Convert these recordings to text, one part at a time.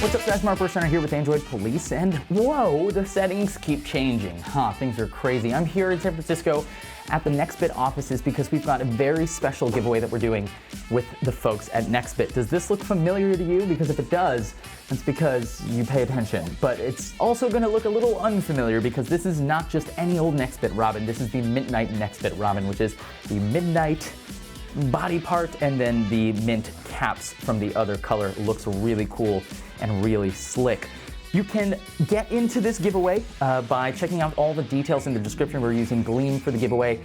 What's up guys, Mark Center here with Android Police, and whoa, the settings keep changing. Things are crazy. I'm here in San Francisco at the Nextbit offices because we've got a very special giveaway that we're doing with the folks at Nextbit. Does this look familiar to you? Because if it does, that's because you pay attention. But it's also gonna look a little unfamiliar because this is not just any old Nextbit Robin. This is the Midnight Nextbit Robin, which is the midnight body part and then the mint caps from the other color. It looks really cool and really slick. You can get into this giveaway by checking out all the details in the description. We're using Gleam for the giveaway.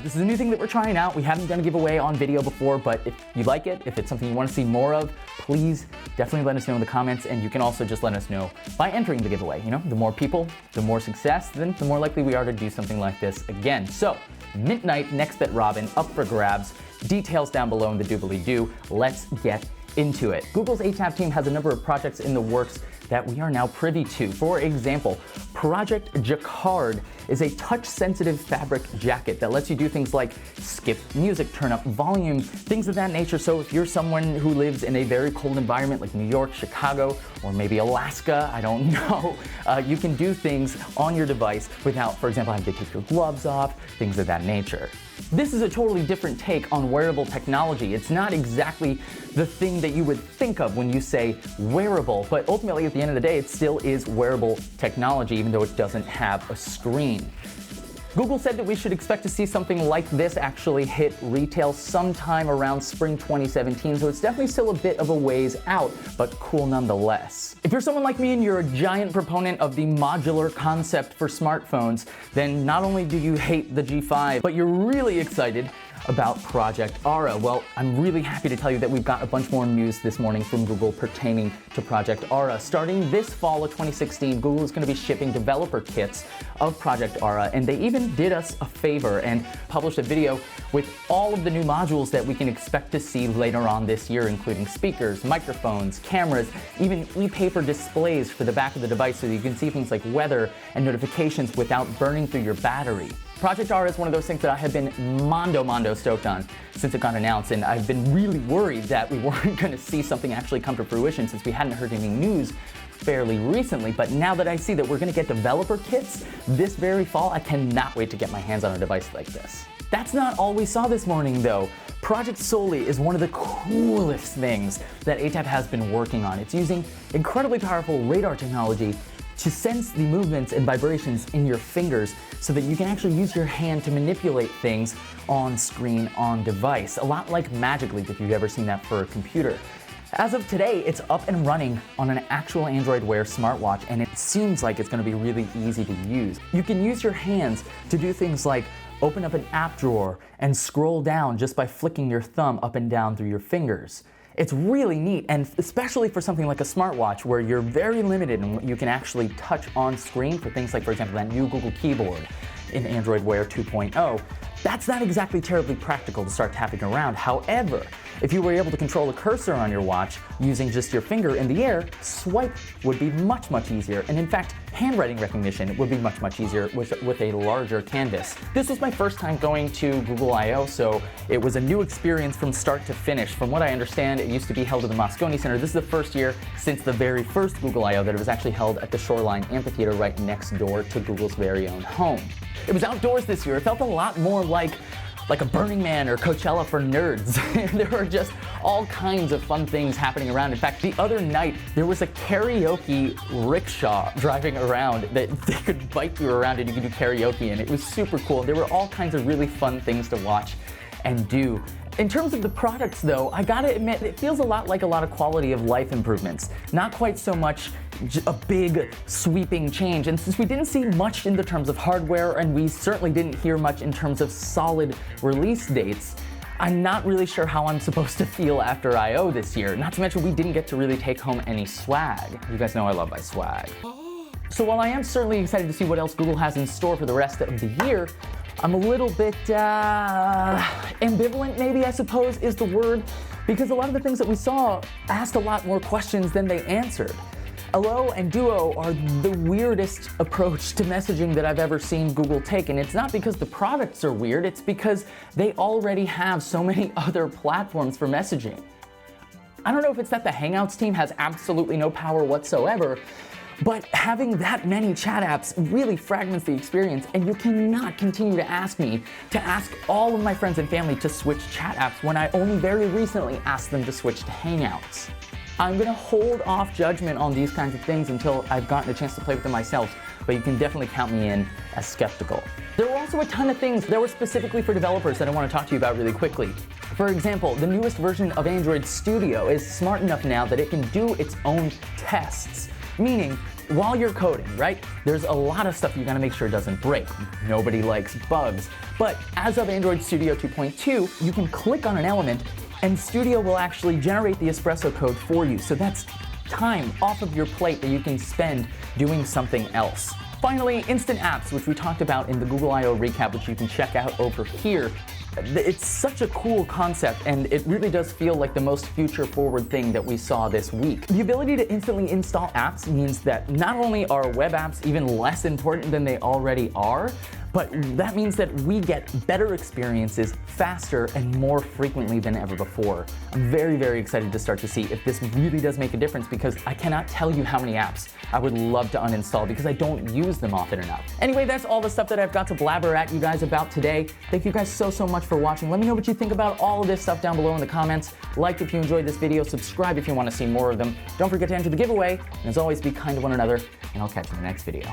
This is a new thing that we're trying out. We haven't done a giveaway on video before, but if you like it, if it's something you want to see more of, please definitely let us know in the comments, and you can also just let us know by entering the giveaway. You know, the more people, the more success, then the more likely we are to do something like this again. So, Midnight Nextbit Robin up for grabs. Details down below in the doobly-doo. Let's get into it. Google's ATAP team has a number of projects in the works that we are now privy to. For example, Project Jacquard is a touch-sensitive fabric jacket that lets you do things like skip music, turn up volume, things of that nature. So if you're someone who lives in a very cold environment like New York, Chicago, or maybe Alaska, I don't know, you can do things on your device without, for example, having to take your gloves off, things of that nature. This is a totally different take on wearable technology. It's not exactly the thing that you would think of when you say wearable, but ultimately at the end of the day, it still is wearable technology, even though it doesn't have a screen. Google said that we should expect to see something like this actually hit retail sometime around spring 2017, so it's definitely still a bit of a ways out, but cool nonetheless. If you're someone like me and you're a giant proponent of the modular concept for smartphones, then not only do you hate the G5, but you're really excited about Project Ara. Well, I'm really happy to tell you that we've got a bunch more news this morning from Google pertaining to Project Ara. Starting this fall of 2016, Google is going to be shipping developer kits of Project Ara, and they even did us a favor and published a video with all of the new modules that we can expect to see later on this year, including speakers, microphones, cameras, even e-paper displays for the back of the device so that you can see things like weather and notifications without burning through your battery. Project Ara is one of those things that I have been mondo stoked on since it got announced, and I've been really worried that we weren't going to see something actually come to fruition since we hadn't heard any news fairly recently. But now that I see that we're going to get developer kits this very fall, I cannot wait to get my hands on a device like this. That's not all we saw this morning though. Project Soli is one of the coolest things that ATAP has been working on. It's using incredibly powerful radar technology to sense the movements and vibrations in your fingers so that you can actually use your hand to manipulate things on screen, on device. A lot like Magic Leap, if you've ever seen that for a computer. As of today, it's up and running on an actual Android Wear smartwatch, and it seems like it's going to be really easy to use. You can use your hands to do things like open up an app drawer and scroll down just by flicking your thumb up and down through your fingers. It's really neat, and especially for something like a smartwatch where you're very limited in what you can actually touch on screen for things like, for example, that new Google keyboard in Android Wear 2.0. That's not exactly terribly practical to start tapping around. However, if you were able to control a cursor on your watch using just your finger in the air, swipe would be much easier. And in fact, handwriting recognition would be much easier with a larger canvas. This was my first time going to Google I/O, so it was a new experience from start to finish. From what I understand, it used to be held at the Moscone Center. This is the first year since the very first Google I/O that it was actually held at the Shoreline Amphitheater right next door to Google's very own home. It was outdoors this year. It felt a lot more like a Burning Man or Coachella for nerds. There were just all kinds of fun things happening around. In fact, the other night, there was a karaoke rickshaw driving around that they could bike you around and you could do karaoke in. It was super cool. There were all kinds of really fun things to watch and do. In terms of the products though, I gotta admit, it feels a lot like a lot of quality of life improvements. Not quite so much a big sweeping change. And since we didn't see much in the terms of hardware, and we certainly didn't hear much in terms of solid release dates, I'm not really sure how I'm supposed to feel after I/O this year. Not to mention we didn't get to really take home any swag. You guys know I love my swag. So while I am certainly excited to see what else Google has in store for the rest of the year, I'm a little bit ambivalent, maybe I suppose is the word, because a lot of the things that we saw asked a lot more questions than they answered. Allo and Duo are the weirdest approach to messaging that I've ever seen Google take, and it's not because the products are weird, it's because they already have so many other platforms for messaging. I don't know if it's that the Hangouts team has absolutely no power whatsoever, but having that many chat apps really fragments the experience, and you cannot continue to ask me to ask all of my friends and family to switch chat apps when I only very recently asked them to switch to Hangouts. I'm gonna hold off judgment on these kinds of things until I've gotten a chance to play with them myself, but you can definitely count me in as skeptical. There were also a ton of things that were specifically for developers that I want to talk to you about really quickly. For example, the newest version of Android Studio is smart enough now that it can do its own tests. Meaning, while you're coding, right, there's a lot of stuff you gotta make sure doesn't break. Nobody likes bugs. But as of Android Studio 2.2, you can click on an element and Studio will actually generate the espresso code for you. So that's time off of your plate that you can spend doing something else. Finally, instant apps, which we talked about in the Google I/O recap, which you can check out over here. It's such a cool concept, and it really does feel like the most future-forward thing that we saw this week. The ability to instantly install apps means that not only are web apps even less important than they already are, but that means that we get better experiences faster and more frequently than ever before. I'm very, very excited to start to see if this really does make a difference, because I cannot tell you how many apps I would love to uninstall because I don't use them often enough. Anyway, that's all the stuff that I've got to blabber at you guys about today. Thank you guys so much for watching. Let me know what you think about all of this stuff down below in the comments. Like if you enjoyed this video, subscribe if you want to see more of them. Don't forget to enter the giveaway, and as always, be kind to one another, and I'll catch you in the next video.